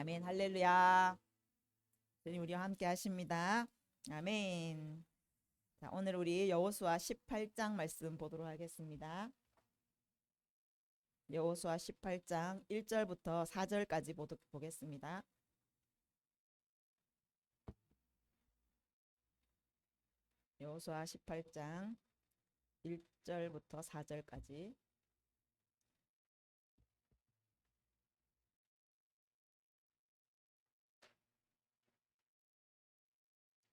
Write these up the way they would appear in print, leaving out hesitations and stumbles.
아멘. 할렐루야. 주님 우리와 함께 하십니다. 아멘. 자, 오늘 우리 여호수아 18장 말씀 보도록 하겠습니다. 여호수아 18장 1절부터 4절까지 보겠습니다. 여호수아 18장 1절부터 4절까지.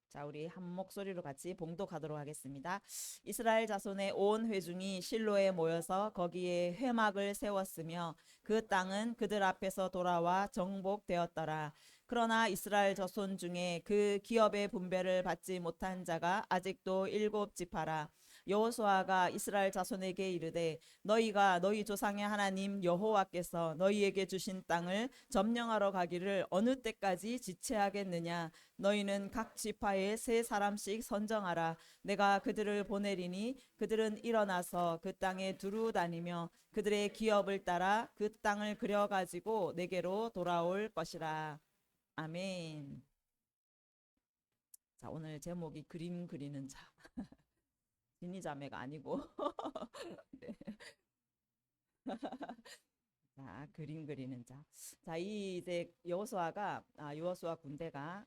자, 우리 한 목소리로 같이 봉독하도록 하겠습니다. 이스라엘 자손의 온 회중이 실로에 모여서 거기에 회막을 세웠으며 그 땅은 그들 앞에서 돌아와 정복되었더라. 그러나 이스라엘 자손 중에 그 기업의 분배를 받지 못한 자가 아직도 7지파라. 여호수아가 이스라엘 자손에게 이르되 너희가 너희 조상의 하나님 여호와께서 너희에게 주신 땅을 점령하러 가기를 어느 때까지 지체하겠느냐. 너희는 각 지파에 3사람씩 선정하라. 내가 그들을 보내리니 그들은 일어나서 그 땅에 두루 다니며 그들의 기업을 따라 그 땅을 그려가지고 내게로 돌아올 것이라. 아멘. 자, 오늘 제목이 그림 그리는 자. 지니 자매가 아니고 네. 자, 그림 그리는 자. 자, 이 이제 여호수아 군대가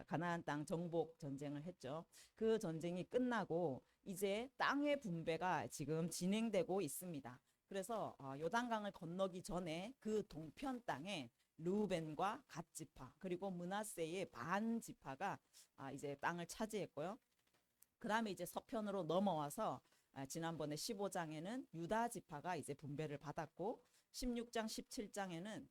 가나안 땅 정복 전쟁을 했죠. 그 전쟁이 끝나고 이제 땅의 분배가 지금 진행되고 있습니다. 그래서 요단강을 건너기 전에 그 동편 땅에 르우벤과 갓 지파 그리고 므낫세의 반 지파가 이제 땅을 차지했고요. 그다음에 이제 서편으로 넘어와서 지난번에 15장에는 유다 지파가 이제 분배를 받았고 16장 17장에는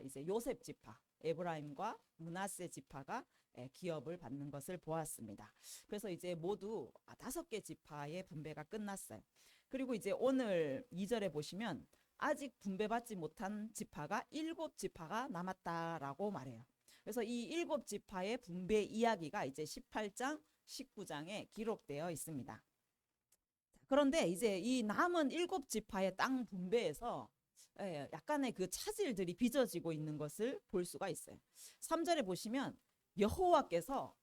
이제 요셉 지파 에브라임과 므낫세 지파가 기업을 받는 것을 보았습니다. 그래서 이제 모두 5개 지파의 분배가 끝났어요. 그리고 이제 오늘 2절에 보시면 아직 분배받지 못한 지파가 7지파가 남았다라고 말해요. 그래서 이 7지파의 분배 이야기가 이제 18장 19장에 기록되어 있습니다. 그런데 이제 이 남은 7지파의 땅 분배에서 약간의 그 차질들이 빚어지고 있는 것을 볼 수가 있어요. 3절에 보시면 여호와께서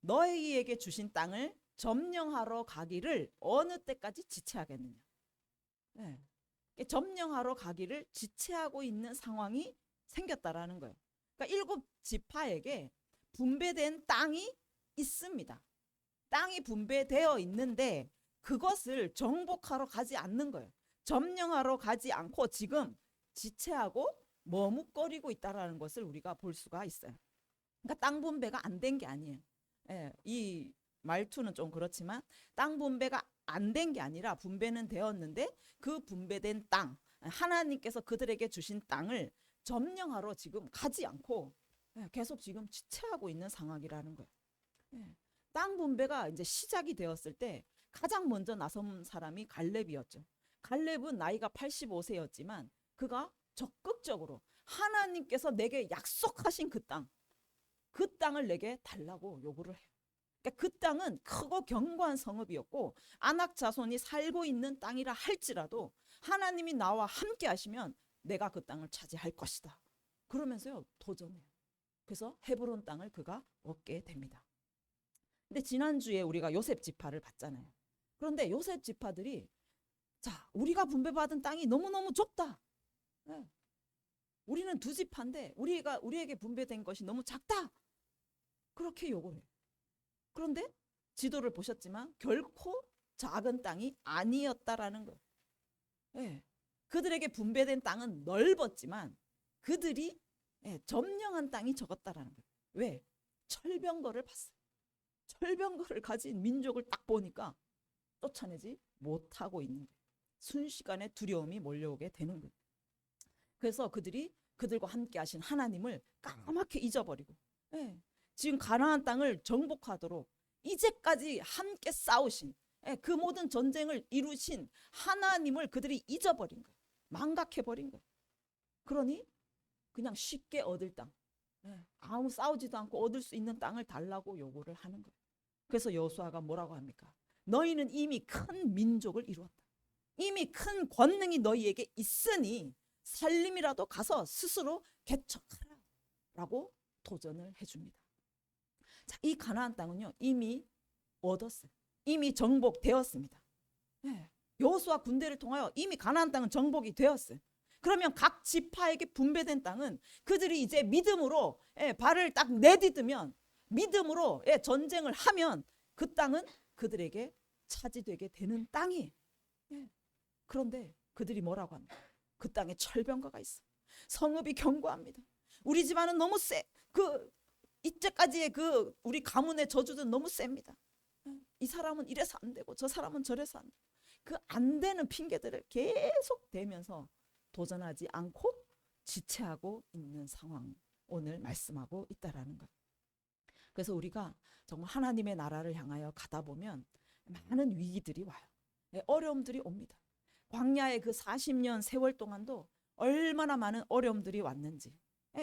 너희에게 주신 땅을 점령하러 가기를 어느 때까지 지체하겠느냐. 점령하러 가기를 지체하고 있는 상황이 생겼다라는 거예요. 그러니까 7지파에게 분배된 땅이 있습니다. 땅이 분배되어 있는데 그것을 정복하러 가지 않는 거예요. 점령하러 가지 않고 지금 지체하고 머뭇거리고 있다라는 것을 우리가 볼 수가 있어요. 그러니까 땅 분배가 안 된 게 아니에요. 이 말투는 좀 그렇지만 땅 분배가 안 된 게 아니라 분배는 되었는데 그 분배된 땅, 하나님께서 그들에게 주신 땅을 점령하러 지금 가지 않고 계속 지금 지체하고 있는 상황이라는 거예요. 땅 분배가 이제 시작이 되었을 때 가장 먼저 나선 사람이 갈렙이었죠. 갈렙은 나이가 85세였지만 그가 적극적으로 하나님께서 내게 약속하신 그 땅을 내게 달라고 요구를 해요. 그러니까 그 땅은 크고 견고한 성읍이었고 아낙 자손이 살고 있는 땅이라 할지라도 하나님이 나와 함께 하시면 내가 그 땅을 차지할 것이다. 그러면서요 도전해요. 그래서 헤브론 땅을 그가 얻게 됩니다. 근데 지난주에 우리가 요셉 지파를 봤잖아요. 그런데 요셉 지파들이 자, 우리가 분배받은 땅이 너무너무 좁다. 우리는 2지파인데 우리에게 분배된 것이 너무 작다. 그렇게 요구를 해요. 그런데 지도를 보셨지만 결코 작은 땅이 아니었다라는 거예요. 그들에게 분배된 땅은 넓었지만 그들이 점령한 땅이 적었다라는 거예요. 왜? 철병거를 봤어요. 철병거를 가진 민족을 딱 보니까 쫓아내지 못하고 있는 거예요. 순식간에 두려움이 몰려오게 되는 거예요. 그래서 그들이 그들과 함께 하신 하나님을 까맣게 잊어버리고 지금 가나안 땅을 정복하도록 이제까지 함께 싸우신 그 모든 전쟁을 이루신 하나님을 그들이 잊어버린 거예요. 망각해버린 거예요. 그러니 그냥 쉽게 얻을 땅, 아무 싸우지도 않고 얻을 수 있는 땅을 달라고 요구를 하는 거예요. 그래서 여호수아가 뭐라고 합니까? 너희는 이미 큰 민족을 이루었다. 이미 큰 권능이 너희에게 있으니 살림이라도 가서 스스로 개척하라. 라고 도전을 해줍니다. 자, 이 가나안 땅은요 이미 얻었어요. 이미 정복되었습니다. 예, 여호수아 군대를 통하여 이미 가나안 땅은 정복이 되었어요. 그러면 각 지파에게 분배된 땅은 그들이 이제 믿음으로 발을 딱 내디디면 믿음으로 전쟁을 하면 그 땅은 그들에게 차지되게 되는 땅이에요. 그런데 그들이 뭐라고 합니까? 그 땅에 철병거가 있어. 성읍이 견고합니다. 우리 집안은 너무 세. 이때까지의 우리 가문의 저주는 너무 셉니다. 이 사람은 이래서 안 되고 저 사람은 저래서 안 되고 그 안 되는 핑계들을 계속 대면서 도전하지 않고 지체하고 있는 상황 오늘 말씀하고 있다라는 거예요. 그래서 우리가 정말 하나님의 나라를 향하여 가다 보면 많은 위기들이 와요. 어려움들이 옵니다. 광야의 그 40년 세월 동안도 얼마나 많은 어려움들이 왔는지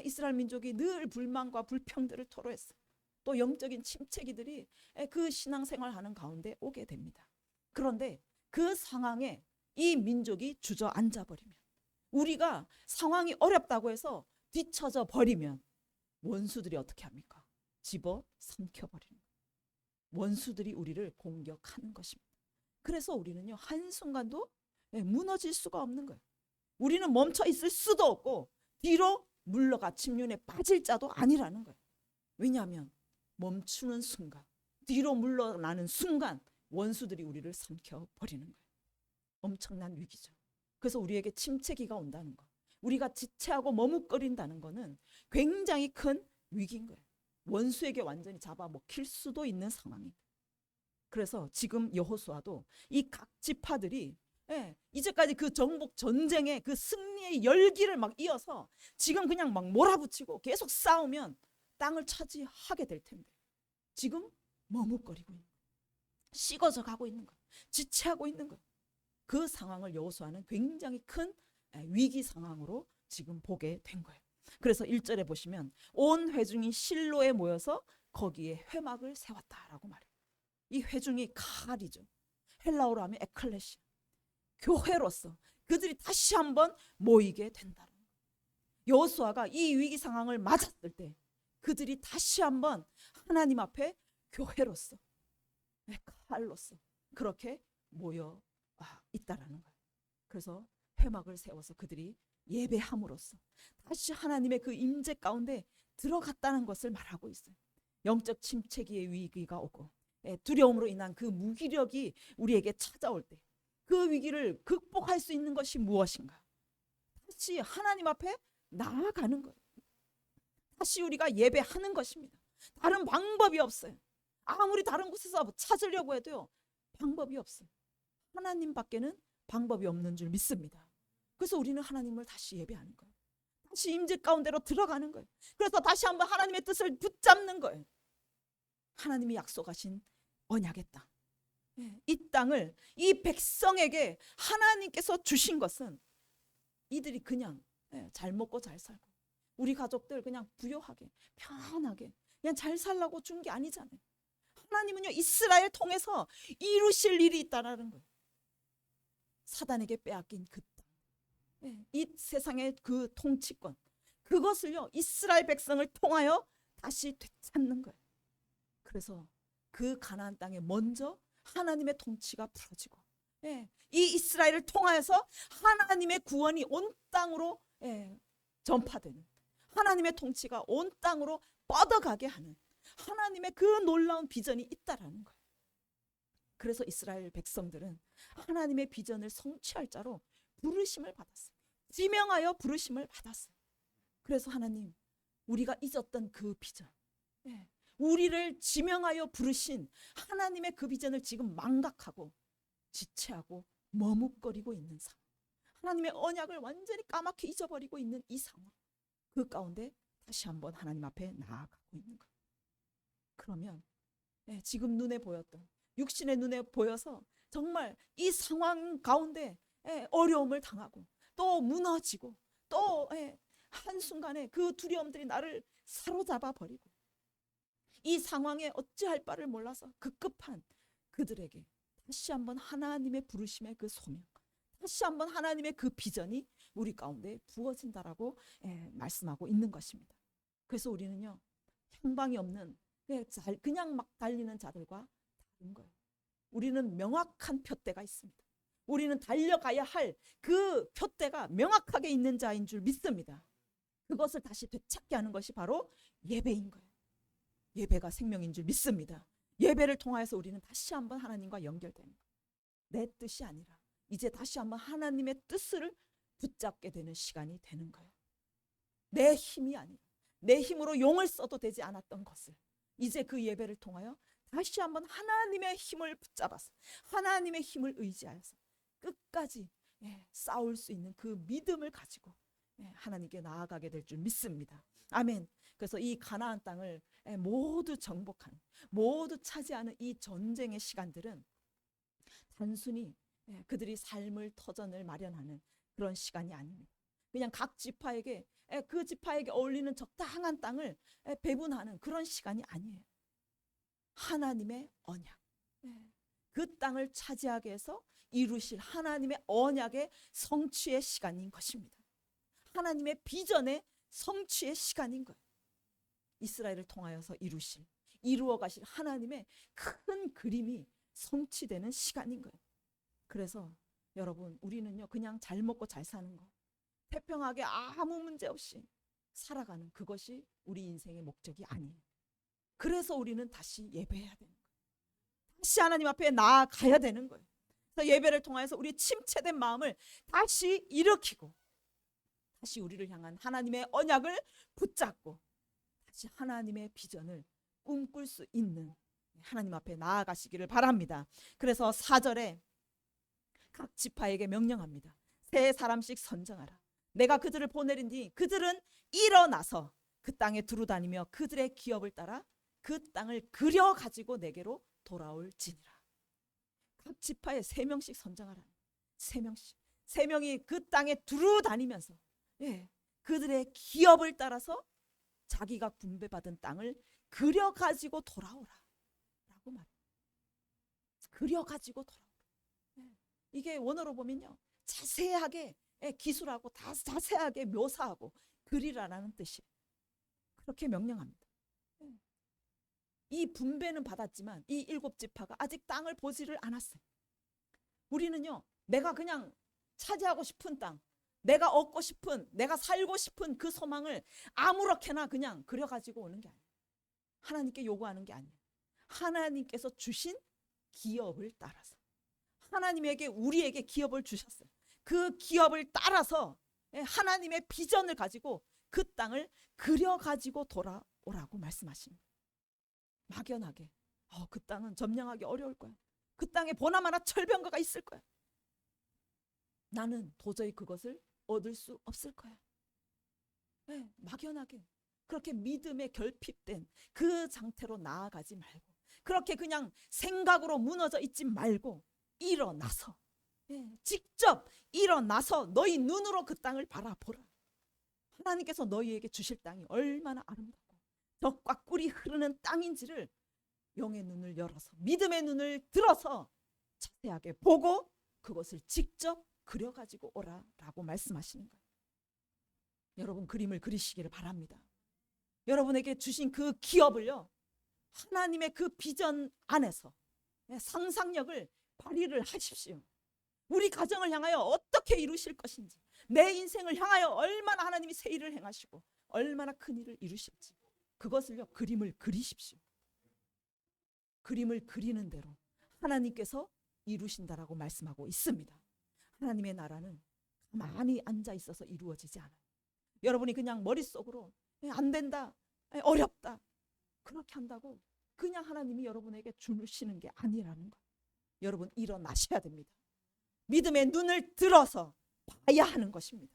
이스라엘 민족이 늘 불만과 불평들을 토로했어요. 또 영적인 침체기들이 그 신앙생활하는 가운데 오게 됩니다. 그런데 그 상황에 이 민족이 주저앉아 버리면 우리가 상황이 어렵다고 해서 뒤처져 버리면 원수들이 어떻게 합니까? 집어 삼켜버리는 거예요. 원수들이 우리를 공격하는 것입니다. 그래서 우리는요 한순간도 무너질 수가 없는 거예요. 우리는 멈춰 있을 수도 없고 뒤로 물러가 침륜에 빠질 자도 아니라는 거예요. 왜냐하면 멈추는 순간 뒤로 물러나는 순간 원수들이 우리를 삼켜버리는 거예요. 엄청난 위기죠. 그래서 우리에게 침체기가 온다는 거, 우리가 지체하고 머뭇거린다는 거는 굉장히 큰 위기인 거예요. 원수에게 완전히 잡아먹힐 수도 있는 상황입니다. 그래서 지금 여호수아도 이 각 지파들이 이제까지 그 정복 전쟁의 그 승리의 열기를 막 이어서 지금 그냥 막 몰아붙이고 계속 싸우면 땅을 차지하게 될 텐데 지금 머뭇거리고 있는 거예요. 식어져 가고 있는 거예요. 지체하고 있는 거예요. 그 상황을 여호수아는 굉장히 큰 위기 상황으로 지금 보게 된 거예요. 그래서 1절에 보시면 온 회중이 실로에 모여서 거기에 회막을 세웠다라고 말해요. 이 회중이 카리죠. 헬라어로 하면 에클레시아. 교회로서 그들이 다시 한번 모이게 된다는 거예요. 여호수아가 이 위기 상황을 맞았을 때 그들이 다시 한번 하나님 앞에 교회로서 칼로서 그렇게 모여 있다라는 거예요. 그래서 회막을 세워서 그들이 예배함으로써 다시 하나님의 그 임재 가운데 들어갔다는 것을 말하고 있어요. 영적 침체기의 위기가 오고 두려움으로 인한 그 무기력이 우리에게 찾아올 때 그 위기를 극복할 수 있는 것이 무엇인가? 다시 하나님 앞에 나아가는 거예요. 다시 우리가 예배하는 것입니다. 다른 방법이 없어요. 아무리 다른 곳에서 찾으려고 해도요 방법이 없어요. 하나님밖에는 방법이 없는 줄 믿습니다. 그래서 우리는 하나님을 다시 예배하는 거예요. 다시 임재 가운데로 들어가는 거예요. 그래서 다시 한번 하나님의 뜻을 붙잡는 거예요. 하나님이 약속하신 언약의 땅, 이 땅을 이 백성에게 하나님께서 주신 것은 이들이 그냥 잘 먹고 잘 살고 우리 가족들 그냥 부유하게 편하게 그냥 잘 살라고 준 게 아니잖아요. 하나님은요 이스라엘 통해서 이루실 일이 있다라는 거예요. 사단에게 빼앗긴 그 땅, 이 세상의 그 통치권, 그것을요 이스라엘 백성을 통하여 다시 되찾는 거예요. 그래서 그 가나안 땅에 먼저 하나님의 통치가 풀어지고 이 이스라엘을 통하여서 하나님의 구원이 온 땅으로 전파되는, 하나님의 통치가 온 땅으로 뻗어가게 하는 하나님의 그 놀라운 비전이 있다라는 거예요. 그래서 이스라엘 백성들은 하나님의 비전을 성취할 자로 부르심을 받았어요. 지명하여 부르심을 받았어요. 그래서 하나님, 우리가 잊었던 그 비전, 우리를 지명하여 부르신 하나님의 그 비전을 지금 망각하고 지체하고 머뭇거리고 있는 상황, 하나님의 언약을 완전히 까맣게 잊어버리고 있는 이 상황, 그 가운데 다시 한번 하나님 앞에 나아가고 있는 거예요. 그러면 지금 눈에 보였던, 육신의 눈에 보여서 정말 이 상황 가운데 어려움을 당하고 또 무너지고 또 한순간에 그 두려움들이 나를 사로잡아 버리고 이 상황에 어찌할 바를 몰라서 급급한 그들에게 다시 한번 하나님의 부르심의 그 소명, 다시 한번 하나님의 그 비전이 우리 가운데 부어진다라고 말씀하고 있는 것입니다. 그래서 우리는요, 향방이 없는 그냥 막 달리는 자들과 다른 거예요. 우리는 명확한 표대가 있습니다. 우리는 달려가야 할 그 표대가 명확하게 있는 자인 줄 믿습니다. 그것을 다시 되찾게 하는 것이 바로 예배인 거예요. 예배가 생명인 줄 믿습니다. 예배를 통하여서 우리는 다시 한번 하나님과 연결되는 거예요. 내 뜻이 아니라 이제 다시 한번 하나님의 뜻을 붙잡게 되는 시간이 되는 거예요. 내 힘이 아니라 내 힘으로 용을 써도 되지 않았던 것을 이제 그 예배를 통하여 다시 한번 하나님의 힘을 붙잡아서 하나님의 힘을 의지하여서 끝까지 싸울 수 있는 그 믿음을 가지고 하나님께 나아가게 될 줄 믿습니다. 아멘. 그래서 이 가나안 땅을 모두 정복하는, 모두 차지하는 이 전쟁의 시간들은 단순히 그들이 삶을 터전을 마련하는 그런 시간이 아닙니다. 그냥 각 지파에게 그 지파에게 어울리는 적당한 땅을 배분하는 그런 시간이 아니에요. 하나님의 언약, 그 땅을 차지하게 해서 이루실 하나님의 언약의 성취의 시간인 것입니다. 하나님의 비전의 성취의 시간인 거예요. 이스라엘을 통하여서 이루어 가실 하나님의 큰 그림이 성취되는 시간인 거예요. 그래서 여러분, 우리는요, 그냥 잘 먹고 잘 사는 거, 태평하게 아무 문제 없이 살아가는 그것이 우리 인생의 목적이 아니에요. 그래서 우리는 다시 예배해야 되는 거예요. 다시 하나님 앞에 나아가야 되는 거예요. 그래서 예배를 통해서 우리 침체된 마음을 다시 일으키고 다시 우리를 향한 하나님의 언약을 붙잡고 다시 하나님의 비전을 꿈꿀 수 있는 하나님 앞에 나아가시기를 바랍니다. 그래서 4절에 각 지파에게 명령합니다. 3사람씩 선정하라. 내가 그들을 보내리니 그들은 일어나서 그 땅에 두루다니며 그들의 기업을 따라 그 땅을 그려 가지고 내게로 돌아올지니라. 각 지파에 3명씩 선정하라. 3명씩. 3명이 그 땅에 두루다니면서 그들의 기업을 따라서 자기가 분배받은 땅을 그려 가지고 돌아오라 라고 말해요. 그려 가지고 돌아오라. 이게 원어로 보면요, 자세하게 기술하고 다 자세하게 묘사하고 그리라라는 뜻이에요. 그렇게 명령합니다. 이 분배는 받았지만 이 7지파가 아직 땅을 보지를 않았어요. 우리는요, 내가 그냥 차지하고 싶은 땅, 내가 얻고 싶은, 내가 살고 싶은 그 소망을 아무렇게나 그냥 그려가지고 오는 게 아니에요. 하나님께 요구하는 게 아니에요. 하나님께서 주신 기업을 따라서, 하나님에게 우리에게 기업을 주셨어요. 그 기업을 따라서 하나님의 비전을 가지고 그 땅을 그려가지고 돌아오라고 말씀하십니다. 막연하게 그 땅은 점령하기 어려울 거야. 그 땅에 보나마나 철병거가 있을 거야. 나는 도저히 그것을 얻을 수 없을 거야. 막연하게 그렇게 믿음에 결핍된 그 상태로 나아가지 말고, 그렇게 그냥 생각으로 무너져 있지 말고 일어나서, 직접 일어나서 너희 눈으로 그 땅을 바라보라. 하나님께서 너희에게 주실 땅이 얼마나 아름답고 덕과 꿀이 흐르는 땅인지를 영의 눈을 열어서, 믿음의 눈을 들어서 자세하게 보고 그것을 직접 그려가지고 오라라고 말씀하시는 거예요. 여러분, 그림을 그리시기를 바랍니다. 여러분에게 주신 그 기업을요, 하나님의 그 비전 안에서 상상력을 발휘를 하십시오. 우리 가정을 향하여 어떻게 이루실 것인지, 내 인생을 향하여 얼마나 하나님이 새 일을 행하시고 얼마나 큰 일을 이루실지, 그것을요, 그림을 그리십시오. 그림을 그리는 대로 하나님께서 이루신다라고 말씀하고 있습니다. 하나님의 나라는 가만히 앉아 있어서 이루어지지 않아요. 여러분이 그냥 머릿속으로 안 된다, 어렵다, 그렇게 한다고 그냥 하나님이 여러분에게 주시는 게 아니라는 거예요. 여러분, 일어나셔야 됩니다. 믿음의 눈을 들어서 봐야 하는 것입니다.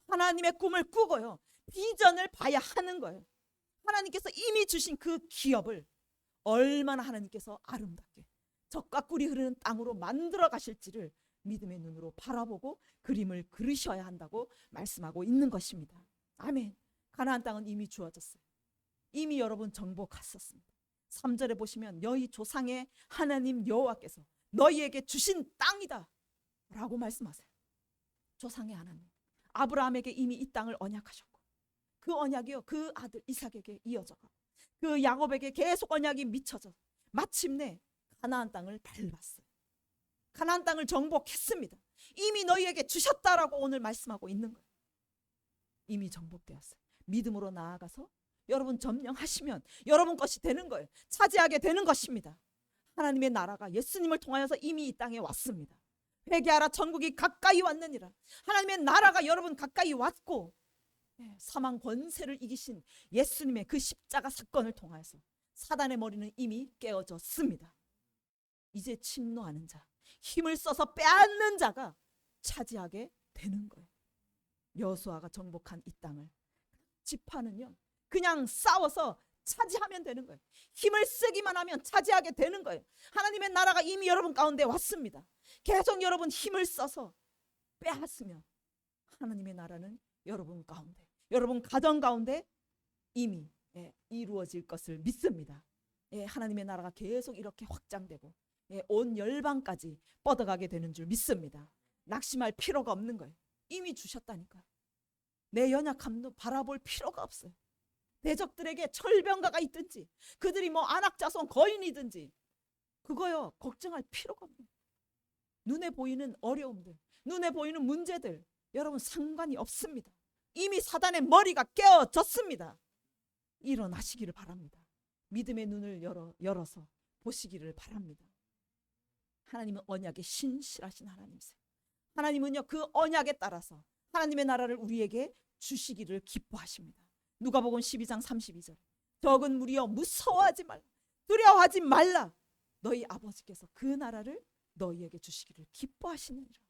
하나님의 꿈을 꾸고요, 비전을 봐야 하는 거예요. 하나님께서 이미 주신 그 기업을 얼마나 하나님께서 아름답게 젖과 꿀이 흐르는 땅으로 만들어 가실지를 믿음의 눈으로 바라보고 그림을 그리셔야 한다고 말씀하고 있는 것입니다. 아멘. 가나안 땅은 이미 주어졌어요. 이미 여러분 정복했었습니다. 3절에 보시면 너희 조상의 하나님 여호와께서 너희에게 주신 땅이다 라고 말씀하세요. 조상의 하나님, 아브라함에게 이미 이 땅을 언약하셨고, 그 언약이요, 그 아들 이삭에게 이어져가 그 야곱에게 계속 언약이 미쳐져 마침내 가나안 땅을 밟았어요. 가나안 땅을 정복했습니다. 이미 너희에게 주셨다라고 오늘 말씀하고 있는 거예요. 이미 정복되었어요. 믿음으로 나아가서 여러분 점령하시면 여러분 것이 되는 거예요. 차지하게 되는 것입니다. 하나님의 나라가 예수님을 통하여서 이미 이 땅에 왔습니다. 회개하라, 천국이 가까이 왔느니라. 하나님의 나라가 여러분 가까이 왔고, 사망 권세를 이기신 예수님의 그 십자가 사건을 통하여서 사단의 머리는 이미 깨어졌습니다. 이제 침노하는 자, 힘을 써서 빼앗는 자가 차지하게 되는 거예요. 여호수아가 정복한 이 땅을 지파는요, 그냥 싸워서 차지하면 되는 거예요. 힘을 쓰기만 하면 차지하게 되는 거예요. 하나님의 나라가 이미 여러분 가운데 왔습니다. 계속 여러분 힘을 써서 빼앗으면 하나님의 나라는 여러분 가운데, 여러분 가정 가운데 이미 이루어질 것을 믿습니다. 하나님의 나라가 계속 이렇게 확장되고 온 열방까지 뻗어가게 되는 줄 믿습니다. 낙심할 필요가 없는 거예요. 이미 주셨다니까요. 내 연약함도 바라볼 필요가 없어요. 대적들에게 철병가가 있든지 그들이 뭐 안악자손 거인이든지 그거요 걱정할 필요가 없는 거예요. 눈에 보이는 어려움들, 눈에 보이는 문제들 여러분 상관이 없습니다. 이미 사단의 머리가 깨어졌습니다. 일어나시기를 바랍니다. 믿음의 눈을 열어서 보시기를 바랍니다. 하나님은 언약에 신실하신 하나님이세요. 하나님은요 그 언약에 따라서 하나님의 나라를 우리에게 주시기를 기뻐하십니다. 누가복음 12장 32절 적은 무리여 무서워하지 말라, 두려워하지 말라. 너희 아버지께서 그 나라를 너희에게 주시기를 기뻐하시느니라.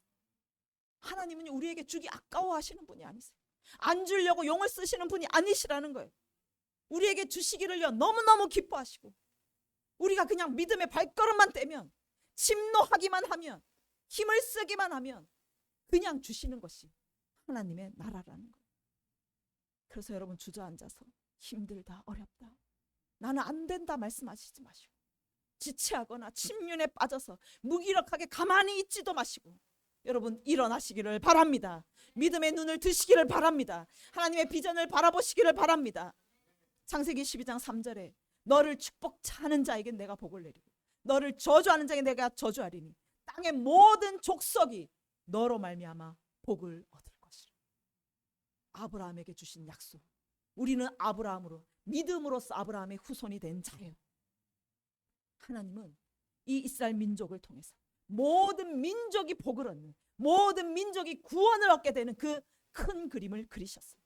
하나님은 우리에게 주기 아까워하시는 분이 아니세요. 안 주려고 용을 쓰시는 분이 아니시라는 거예요. 우리에게 주시기를요 너무너무 기뻐하시고, 우리가 그냥 믿음의 발걸음만 떼면, 침노하기만 하면, 힘을 쓰기만 하면 그냥 주시는 것이 하나님의 나라라는 거예요. 그래서 여러분 주저앉아서 힘들다, 어렵다, 나는 안 된다 말씀하시지 마시고, 지체하거나 침륜에 빠져서 무기력하게 가만히 있지도 마시고 여러분 일어나시기를 바랍니다. 믿음의 눈을 드시기를 바랍니다. 하나님의 비전을 바라보시기를 바랍니다. 창세기 12장 3절에 너를 축복하는 자에게 내가 복을 내리고 너를 저주하는 자에게 내가 저주하리니 땅의 모든 족속이 너로 말미암아 복을 얻을 것이라. 아브라함에게 주신 약속, 우리는 아브라함으로 믿음으로써 아브라함의 후손이 된 자예요. 하나님은 이 이스라엘 민족을 통해서 모든 민족이 복을 얻는, 모든 민족이 구원을 얻게 되는 그 큰 그림을 그리셨어요.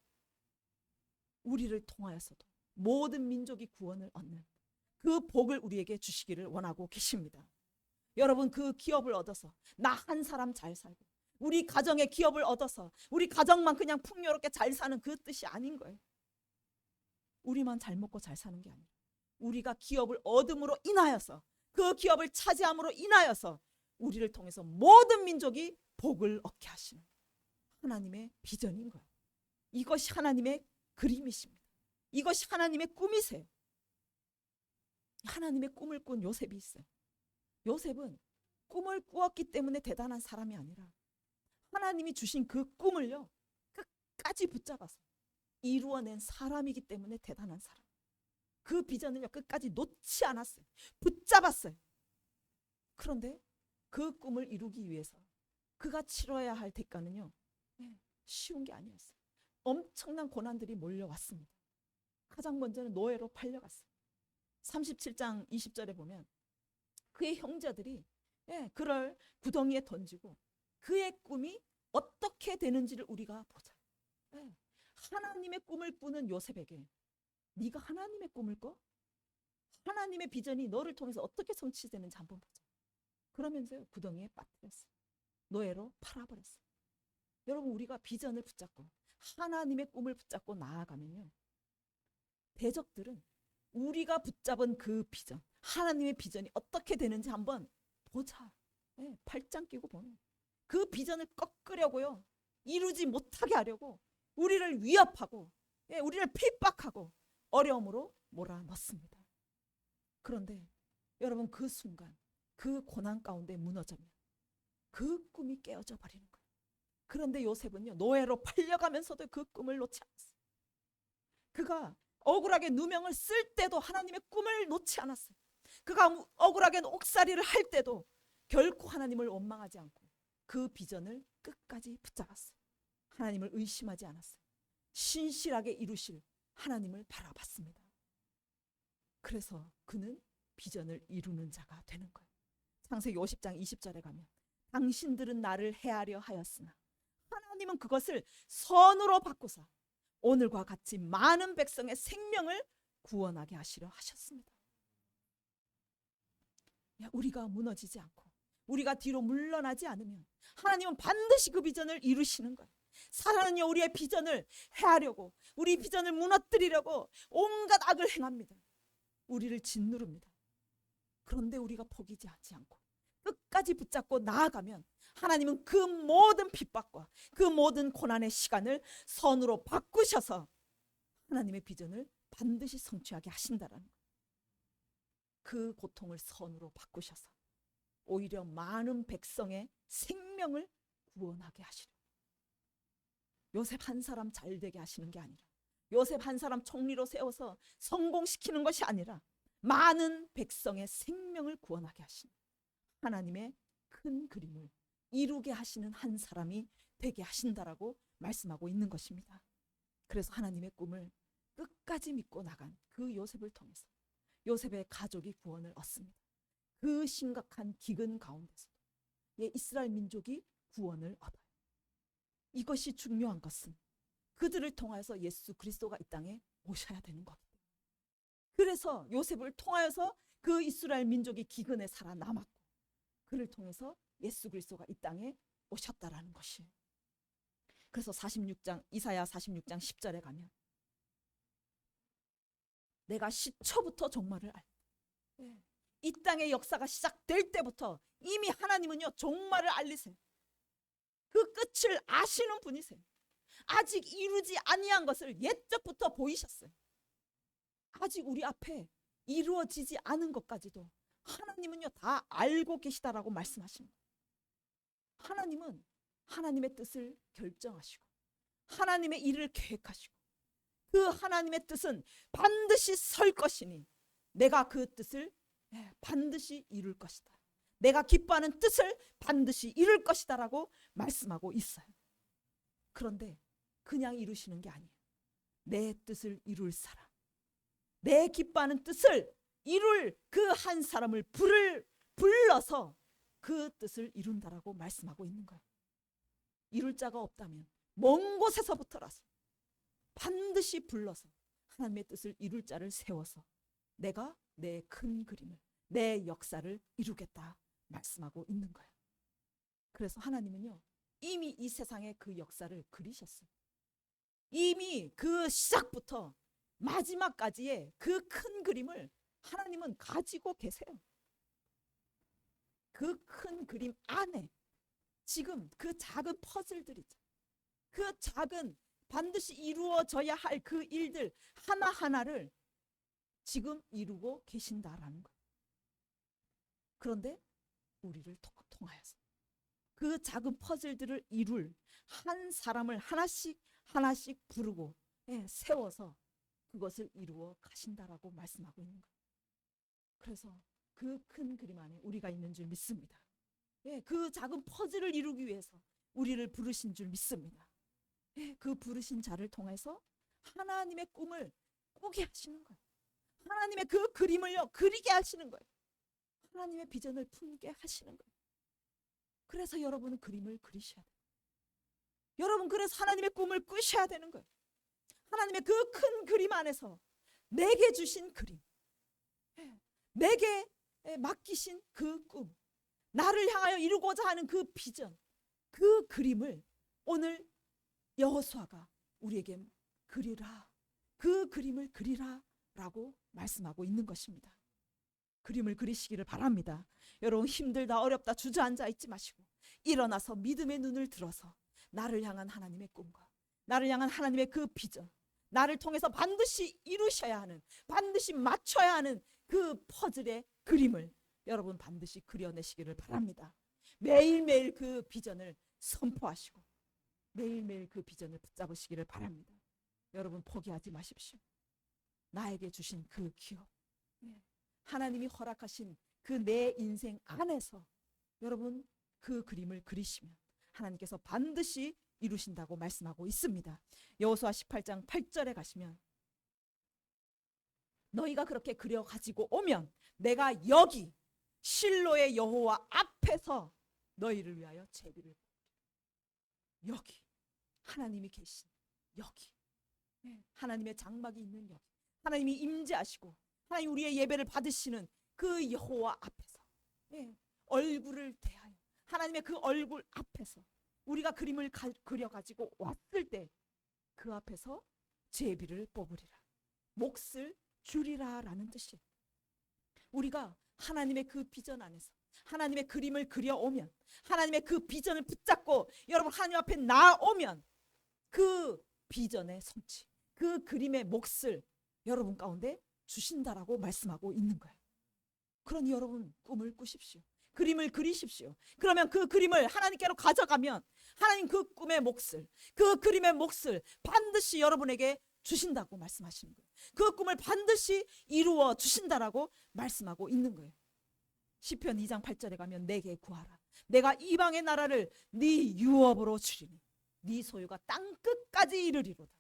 우리를 통하여서도 모든 민족이 구원을 얻는 그 복을 우리에게 주시기를 원하고 계십니다. 여러분 그 기업을 얻어서 나 한 사람 잘 살고 우리 가정의 기업을 얻어서 우리 가정만 그냥 풍요롭게 잘 사는 그 뜻이 아닌 거예요. 우리만 잘 먹고 잘 사는 게 아니라 우리가 기업을 얻음으로 인하여서, 그 기업을 차지함으로 인하여서 우리를 통해서 모든 민족이 복을 얻게 하시는 하나님의 비전인 거예요. 이것이 하나님의 그림이십니다. 이것이 하나님의 꿈이세요. 하나님의 꿈을 꾼 요셉이 있어요. 요셉은 꿈을 꾸었기 때문에 대단한 사람이 아니라 하나님이 주신 그 꿈을요 끝까지 붙잡아서 이루어낸 사람이기 때문에 대단한 사람. 그 비전을요 끝까지 놓지 않았어요. 붙잡았어요. 그런데 그 꿈을 이루기 위해서 그가 치러야 할 대가는요 쉬운 게 아니었어요. 엄청난 고난들이 몰려왔습니다. 가장 먼저는 노예로 팔려갔어요. 37장 20절에 보면 그의 형제들이 그를 구덩이에 던지고 그의 꿈이 어떻게 되는지를 우리가 보자. 하나님의 꿈을 꾸는 요셉에게 네가 하나님의 꿈을 꿔? 하나님의 비전이 너를 통해서 어떻게 성취되는지 한번 보자. 그러면서 구덩이에 빠뜨렸어요. 노예로 팔아버렸어요. 여러분 우리가 비전을 붙잡고 하나님의 꿈을 붙잡고 나아가면요 대적들은 우리가 붙잡은 그 비전, 하나님의 비전이 어떻게 되는지 한번 보자. 팔짱 끼고 보는 그 비전을 꺾으려고요 이루지 못하게 하려고 우리를 위협하고 우리를 핍박하고 어려움으로 몰아넣습니다. 그런데 여러분 그 순간 그 고난 가운데 무너지면 그 꿈이 깨어져 버리는 거예요. 그런데 요셉은요 노예로 팔려가면서도 그 꿈을 놓지 않았어요. 그가 억울하게 누명을 쓸 때도 하나님의 꿈을 놓지 않았어요. 그가 억울하게 옥살이를 할 때도 결코 하나님을 원망하지 않고 그 비전을 끝까지 붙잡았어요. 하나님을 의심하지 않았어요. 신실하게 이루실 하나님을 바라봤습니다. 그래서 그는 비전을 이루는 자가 되는 거예요. 창세기 50장 20절에 가면 당신들은 나를 해하려 하였으나 하나님은 그것을 선으로 바꾸사 오늘과 같이 많은 백성의 생명을 구원하게 하시려 하셨습니다. 우리가 무너지지 않고 우리가 뒤로 물러나지 않으면 하나님은 반드시 그 비전을 이루시는 거예요. 사단은요, 우리의 비전을 해하려고, 우리 비전을 무너뜨리려고 온갖 악을 행합니다. 우리를 짓누릅니다. 그런데 우리가 포기하지 않고 끝까지 붙잡고 나아가면 하나님은 그 모든 핍박과 그 모든 고난의 시간을 선으로 바꾸셔서 하나님의 비전을 반드시 성취하게 하신다라는 거예요. 그 고통을 선으로 바꾸셔서 오히려 많은 백성의 생명을 구원하게 하시려. 요셉 한 사람 잘 되게 하시는 게 아니라, 요셉 한 사람 총리로 세워서 성공시키는 것이 아니라 많은 백성의 생명을 구원하게 하시는 하나님의 큰 그림을 이루게 하시는 한 사람이 되게 하신다라고 말씀하고 있는 것입니다. 그래서 하나님의 꿈을 끝까지 믿고 나간 그 요셉을 통해서 요셉의 가족이 구원을 얻습니다. 그 심각한 기근 가운데서도 이스라엘 민족이 구원을 얻어요. 이것이 중요한 것은 그들을 통하여서 예수 그리스도가 이 땅에 오셔야 되는 겁니다. 그래서 요셉을 통하여서 그 이스라엘 민족이 기근에 살아남았고 그를 통해서 예수 그리스도가 이 땅에 오셨다라는 것이에요. 그래서 이사야 46장 10절에 가면 내가 시초부터 종말을 알다. 이 땅의 역사가 시작될 때부터 이미 하나님은요 종말을 알리세요. 그 끝을 아시는 분이세요. 아직 이루지 아니한 것을 옛적부터 보이셨어요. 아직 우리 앞에 이루어지지 않은 것까지도 하나님은요 다 알고 계시다라고 말씀하십니다. 하나님은 하나님의 뜻을 결정하시고 하나님의 일을 계획하시고 그 하나님의 뜻은 반드시 설 것이니 내가 그 뜻을 반드시 이룰 것이다. 내가 기뻐하는 뜻을 반드시 이룰 것이다 라고 말씀하고 있어요. 그런데 그냥 이루시는 게 아니에요. 내 뜻을 이룰 사람, 내 기뻐하는 뜻을 이룰 그 한 사람을 불러서 그 뜻을 이룬다라고 말씀하고 있는 거예요. 이룰 자가 없다면 먼 곳에서부터라서 반드시 불러서 하나님의 뜻을 이룰 자를 세워서 내가 내 큰 그림을, 내 역사를 이루겠다 말씀하고 있는 거예요. 그래서 하나님은요 이미 이 세상의 그 역사를 그리셨어요. 이미 그 시작부터 마지막까지의 그 큰 그림을 하나님은 가지고 계세요. 그 큰 그림 안에 지금 그 작은 퍼즐들이죠. 그 작은 반드시 이루어져야 할 그 일들 하나하나를 지금 이루고 계신다라는 거예요. 그런데 우리를 통하여서 그 작은 퍼즐들을 이룰 한 사람을 하나씩 하나씩 부르고 세워서 그것을 이루어 가신다라고 말씀하고 있는 거예요. 그래서 그 큰 그림 안에 우리가 있는 줄 믿습니다. 그 작은 퍼즐을 이루기 위해서 우리를 부르신 줄 믿습니다. 그 부르신 자를 통해서 하나님의 꿈을 꾸게 하시는 거예요. 하나님의 그 그림을요 그리게 하시는 거예요. 하나님의 비전을 품게 하시는 거예요. 그래서 여러분은 그림을 그리셔야 돼요. 여러분 그래서 하나님의 꿈을 꾸셔야 되는 거예요. 하나님의 그 큰 그림 안에서 내게 주신 그림, 내게 맡기신 그 꿈, 나를 향하여 이루고자 하는 그 비전, 그 그림을 오늘 여호수아가 우리에게 그리라, 그 그림을 그리라 라고 말씀하고 있는 것입니다. 그림을 그리시기를 바랍니다. 여러분 힘들다 어렵다 주저앉아 있지 마시고 일어나서 믿음의 눈을 들어서 나를 향한 하나님의 꿈과 나를 향한 하나님의 그 비전, 나를 통해서 반드시 이루셔야 하는, 반드시 맞춰야 하는 그 퍼즐의 그림을 여러분 반드시 그려내시기를 바랍니다. 매일매일 그 비전을 선포하시고 매일매일 그 비전을 붙잡으시기를 바랍니다. 여러분 포기하지 마십시오. 나에게 주신 그 기업, 하나님이 허락하신 그 내 인생 안에서 여러분 그 그림을 그리시면 하나님께서 반드시 이루신다고 말씀하고 있습니다. 여호수아 18장 8절에 가시면 너희가 그렇게 그려 가지고 오면 내가 여기 실로의 여호와 앞에서 너희를 위하여 제비를, 여기 하나님이 계신 여기, 하나님의 장막이 있는 여기, 하나님이 임재하시고 하나님 우리의 예배를 받으시는 그 여호와 앞에서 얼굴을 대하여 하나님의 그 얼굴 앞에서 우리가 그림을 그려가지고 왔을 때 그 앞에서 제비를 뽑으리라, 몫을 주리라 라는 뜻이에요. 우리가 하나님의 그 비전 안에서 하나님의 그림을 그려오면, 하나님의 그 비전을 붙잡고 여러분 하나님 앞에 나오면 그 비전의 성취, 그 그림의 몫을 여러분 가운데 주신다라고 말씀하고 있는 거예요. 그러니 여러분 꿈을 꾸십시오. 그림을 그리십시오. 그러면 그 그림을 하나님께로 가져가면 하나님 그 꿈의 몫을, 그 그림의 몫을 반드시 여러분에게 주신다고 말씀하시는 거예요. 그 꿈을 반드시 이루어 주신다라고 말씀하고 있는 거예요. 시편 2장 8절에 가면 내게 구하라. 내가 이방의 나라를 네 유업으로 주리니 네 소유가 땅 끝까지 이르리로다.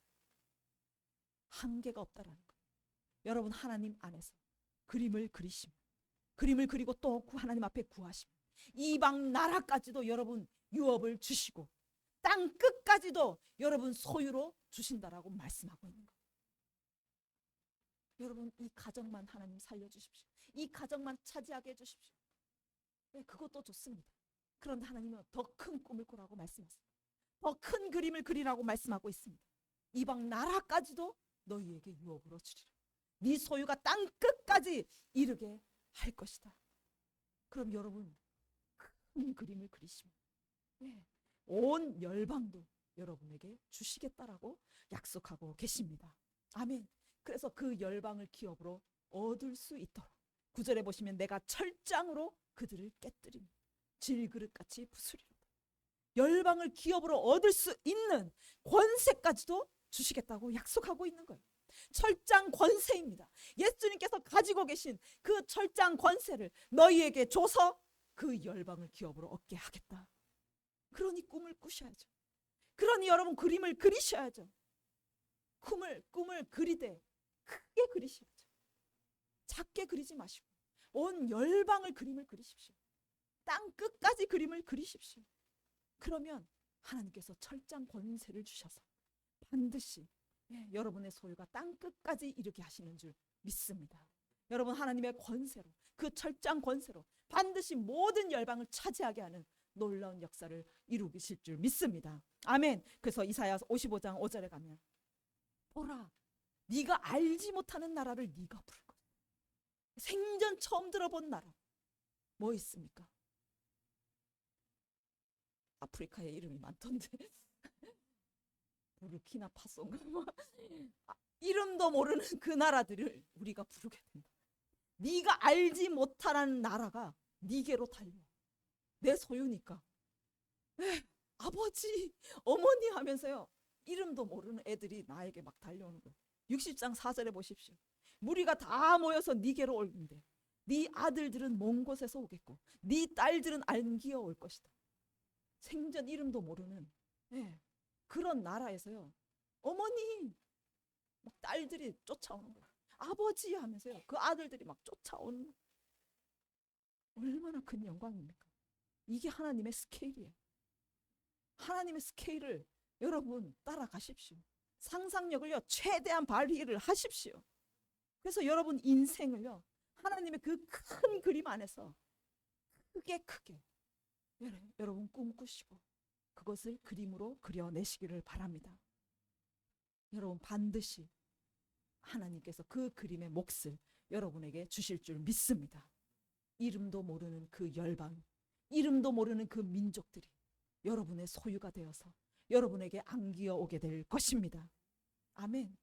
한계가 없다라는 거예요. 여러분 하나님 안에서 그림을 그리시면, 그림을 그리고 또 하나님 앞에 구하시면 이방 나라까지도 여러분 유업을 주시고 땅 끝까지도 여러분 소유로 주신다라고 말씀하고 있는 거예요. 여러분 이 가정만 하나님 살려주십시오. 이 가정만 차지하게 해주십시오. 그것도 좋습니다. 그런데 하나님은 더 큰 꿈을 꾸라고 말씀하세요. 더 큰 그림을 그리라고 말씀하고 있습니다. 이방 나라까지도 너희에게 유업으로 주리라. 네 소유가 땅 끝까지 이르게 할 것이다. 그럼 여러분 큰 그림을 그리시면 온 열방도 여러분에게 주시겠다라고 약속하고 계십니다. 아멘. 그래서 그 열방을 기업으로 얻을 수 있도록 9절에 보시면 내가 철장으로 그들을 깨뜨리며 질그릇같이 부수리로다. 열방을 기업으로 얻을 수 있는 권세까지도 주시겠다고 약속하고 있는 거예요. 철장 권세입니다. 예수님께서 가지고 계신 그 철장 권세를 너희에게 줘서 그 열방을 기업으로 얻게 하겠다. 그러니 꿈을 꾸셔야죠. 그러니 여러분 그림을 그리셔야죠. 꿈을 그리되 크게 그리셔야죠. 작게 그리지 마시고 온 열방을 그림을 그리십시오. 땅 끝까지 그림을 그리십시오. 그러면 하나님께서 철장 권세를 주셔서 반드시 여러분의 소유가 땅 끝까지 이르게 하시는 줄 믿습니다. 여러분 하나님의 권세로, 그 철장 권세로 반드시 모든 열방을 차지하게 하는 놀라운 역사를 이루실 줄 믿습니다. 아멘. 그래서 이사야 55장 5절에 가면 보라, 네가 알지 못하는 나라를 네가 부를 거야. 생전 처음 들어본 나라 뭐 있습니까? 아프리카에 이름이 많던데 부르키나파소인가 뭐 이름도 모르는 그 나라들을 우리가 부르게 된다. 네가 알지 못하는 나라가 네게로 달려. 내 소유니까. 아버지, 어머니 하면서요. 이름도 모르는 애들이 나에게 막 달려오는 거예요. 60장 4절에 보십시오. 무리가 다 모여서 네게로 오는데 네 아들들은 먼 곳에서 오겠고 네 딸들은 안기어 올 것이다. 생전 이름도 모르는 그런 나라에서요. 어머니 막 딸들이 쫓아오는 거예요. 아버지 하면서요. 그 아들들이 막 쫓아오는 거예요. 얼마나 큰 영광입니까? 이게 하나님의 스케일이에요. 하나님의 스케일을 여러분 따라가십시오. 상상력을요 최대한 발휘를 하십시오. 그래서 여러분 인생을요 하나님의 그 큰 그림 안에서 크게 여러분 꿈꾸시고 그것을 그림으로 그려내시기를 바랍니다. 여러분 반드시 하나님께서 그 그림의 몫을 여러분에게 주실 줄 믿습니다. 이름도 모르는 그 열방, 이름도 모르는 그 민족들이 여러분의 소유가 되어서 여러분에게 안기어 오게 될 것입니다. 아멘.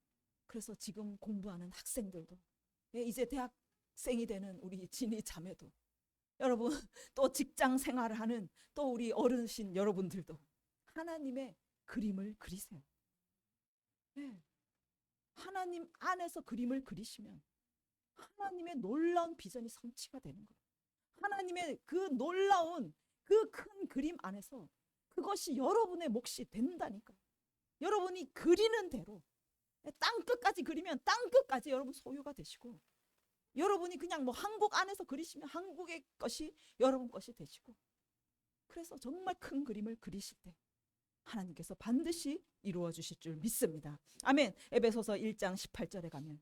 그래서 지금 공부하는 학생들도 이제 대학생이 되는 우리 진이 자매도 여러분 또 직장 생활을 하는 또 우리 어르신 여러분들도 하나님의 그림을 그리세요. 하나님 안에서 그림을 그리시면 하나님의 놀라운 비전이 성취가 되는 거예요. 하나님의 그 놀라운 그 큰 그림 안에서 그것이 여러분의 몫이 된다니까. 여러분이 그리는 대로 땅 끝까지 그리면 땅 끝까지 여러분 소유가 되시고, 여러분이 그냥 뭐 한국 안에서 그리시면 한국의 것이 여러분 것이 되시고, 그래서 정말 큰 그림을 그리실 때 하나님께서 반드시 이루어 주실 줄 믿습니다. 아멘. 에베소서 1장 18절에 가면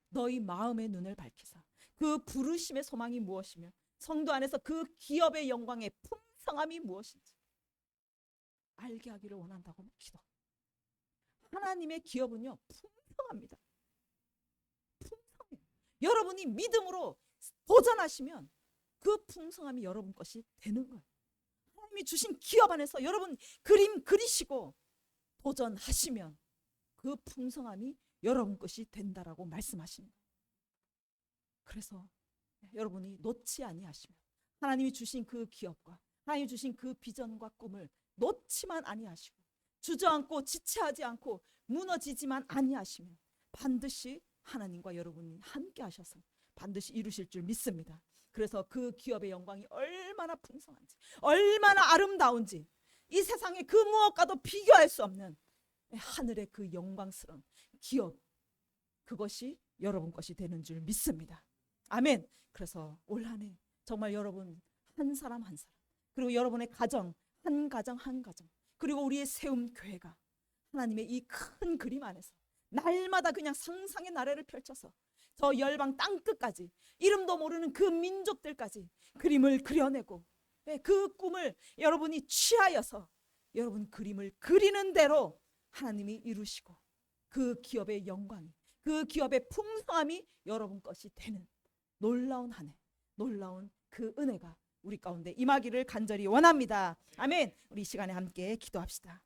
너희 마음의 눈을 밝히사 그 부르심의 소망이 무엇이며 성도 안에서 그 기업의 영광의 풍성함이 무엇인지 알게 하기를 원한다고 기도. 하나님의 기업은요 풍성합니다. 풍성해요. 여러분이 믿음으로 도전하시면 그 풍성함이 여러분 것이 되는 거예요. 하나님이 주신 기업 안에서 여러분 그림 그리시고 도전하시면 그 풍성함이 여러분 것이 된다라고 말씀하시는 거예요. 그래서 여러분이 놓지 아니하시면 하나님이 주신 그 기업과 하나님이 주신 그 비전과 꿈을 놓지만 아니하시고 주저앉고 지체하지 않고 무너지지만 아니하시면 반드시 하나님과 여러분이 함께 하셔서 반드시 이루실 줄 믿습니다. 그래서 그 기업의 영광이 얼마나 풍성한지 얼마나 아름다운지 이 세상의 그 무엇과도 비교할 수 없는 하늘의 그 영광스러운 기업, 그것이 여러분 것이 되는 줄 믿습니다. 아멘. 그래서 올 한 해 정말 여러분 한 사람 한 사람, 그리고 여러분의 가정 한 가정 한 가정, 그리고 우리의 세움 교회가 하나님의 이 큰 그림 안에서 날마다 그냥 상상의 나래를 펼쳐서 저 열방 땅끝까지 이름도 모르는 그 민족들까지 그림을 그려내고 그 꿈을 여러분이 취하여서 여러분 그림을 그리는 대로 하나님이 이루시고 그 기업의 영광이, 그 기업의 풍성함이 여러분 것이 되는 놀라운 한 해, 놀라운 그 은혜가 우리 가운데 임하기를 간절히 원합니다. 아멘. 우리 이 시간에 함께 기도합시다.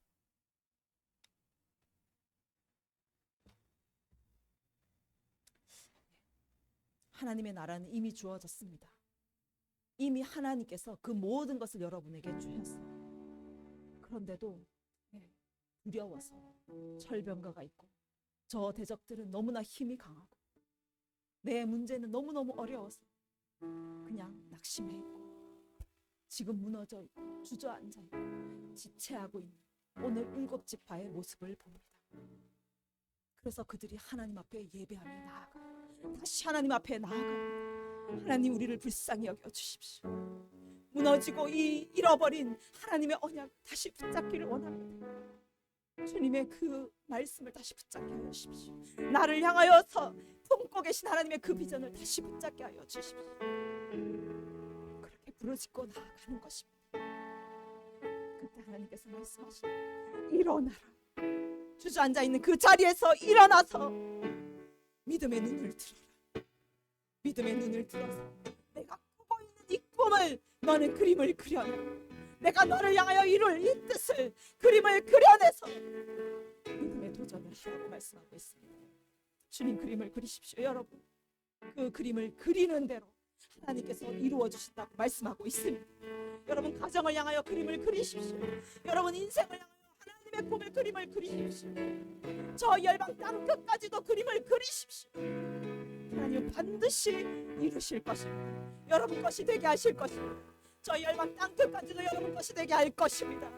하나님의 나라는 이미 주어졌습니다. 이미 하나님께서 그 모든 것을 여러분에게 주셨어요. 그런데도 두려워서 철병가가 있고 저 대적들은 너무나 힘이 강하고 내 문제는 너무너무 어려워서 그냥 낙심해 있고 지금 무너져 있고 주저앉아 있고 지체하고 있는 오늘 7지파의 모습을 봅니다. 그래서 그들이 하나님 앞에 예배하며 나아가 다시 하나님 앞에 나아가 하나님 우리를 불쌍히 여겨 주십시오. 무너지고 잃어버린 하나님의 언약 다시 붙잡기를 원합니다. 주님의 그 말씀을 다시 붙잡게 하여 주십시오. 나를 향하여서 품고 계신 하나님의 그 비전을 다시 붙잡게 하여 주십시오. 그렇게 부르짖고 나아가는 것입니다. 그때 하나님께서 말씀하시니 일어나라. 주저앉아 있는 그 자리에서 일어나서 믿음의 눈을 들어라. 믿음의 눈을 들어서 내가 꾸고 있는 이 꿈을 너는 그림을 그려내. 내가 너를 향하여 이룰 이 뜻을 그림을 그려내서 믿음의 도전을 하라고 말씀하고 있습니다. 주님 그림을 그리십시오. 여러분 그 그림을 그리는 대로 하나님께서 이루어 주신다고 말씀하고 있습니다. 여러분 가정을 향하여 그림을 그리십시오. 여러분 인생을 향하여 하나님의 꿈을 그림을 그리십시오. 저 열방 땅끝까지도 그림을 그리십시오. 하나님 반드시 이루실 것입니다. 여러분 것이 되게 하실 것입니다. 저 열방 땅끝까지도 여러분 것이 되게 할 것입니다.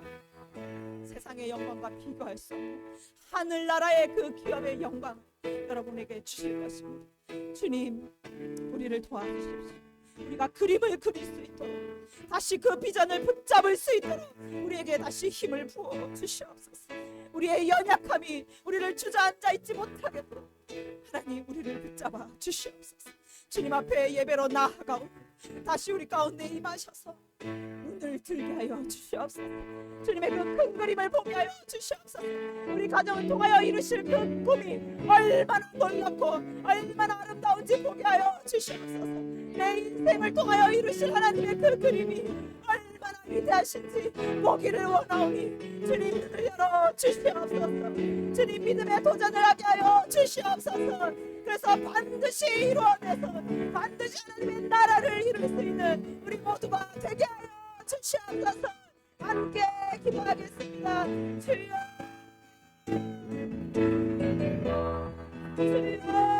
세상의 영광과 비교할 수 없는 하늘나라의 그 기업의 영광 여러분에게 주실 것입니다. 주님 우리를 도와주십시오. 우리가 그림을 그릴 수 있도록 다시 그 비전을 붙잡을 수 있도록 우리에게 다시 힘을 부어 주시옵소서. 우리의 연약함이 우리를 주저앉아 있지 못하게도록 하나님 우리를 붙잡아 주시옵소서. 주님 앞에 예배로 나아가오니 다시 우리 가운데 임하셔서 눈을 들게 하여 주시옵소서. 주님의 그 큰 그림을 보게 하여 주시옵소서. 우리 가정을 통하여 이루실 그 꿈이 얼마나 놀랍고 얼마나 아름다운지 보게 하여 주시옵소서. 내 인생을 통하여 이루실 하나님의 그 그림이 얼마나 위대하신지 보기를 원하오니 주님 눈을 열어 주시옵소서. 주님 믿음의 도전을 하게 하여 주시옵소서. 그래서 반드시 이루어내서 반드시 하나님의 나라를 이룰 수 있는 우리 모두가 되게 하여 주시옵소서. 함께 기도하겠습니다. 주여 예수님을